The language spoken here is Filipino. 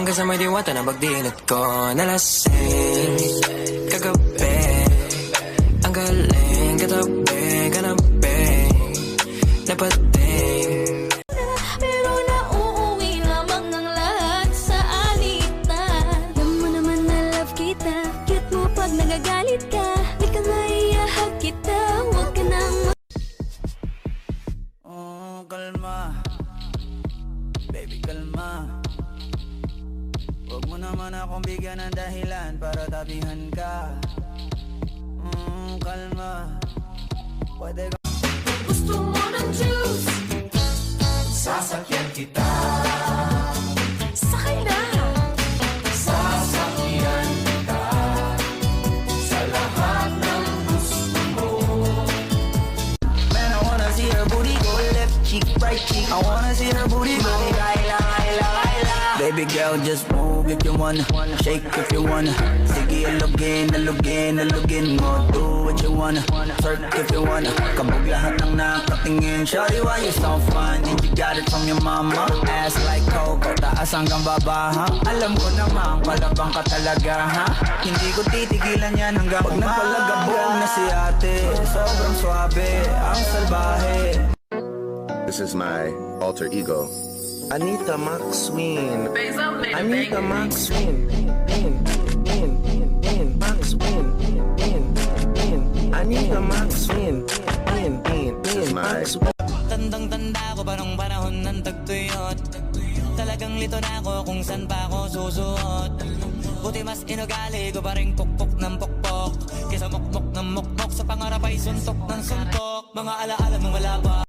Hanggang sa may diwata na pagdinat ko nalasing kagabi. Ang galing katabi, kanabi, napating. Pero nauuwi lamang ang lahat sa alitan. Alam mo naman na love kita, cute mo pag nagagalit ka. Di ka nga iahag kita, huwag ka nang Kalma, baby kalma. Huwag mo naman akong bigyan ng dahilan para tabihan ka. Kalma, pwede ka. gusto mo ng juice. Sasakyan kita, Sakay na. sasakyan kita sa lahat ng gusto mo. Man, I wanna see her booty go left cheek, right cheek. I wanna see her booty go Baby girl, just move if you wanna, shake if you wanna. Sige, alugin mo. Do what you wanna, twerk if you wanna. Kabog lahat ng nakatingin. Shawty, why you so fun? And you got it from your mama. Ass like Coco, taas hanggang baba, ha? Alam ko naman, palabang ka talaga, ha? Hindi ko titigilan yan hanggang pag napalagabog na si ate. Sobrang swabe, ang salbahe. This is my alter ego, Anita Maxwin. Anita Maxwin. Maxwin. Anita Maxwin. This is my Tandang-tanda ko parang panahon ng tagtuyot. Talagang lito na ako kung saan pa ako susuot. Buti mas inugali ko pa rin pukpok ng pukpok kesa mukmok ng mukmok. Sa pangarap ay suntok ng suntok. Mga alaala ng wala pa.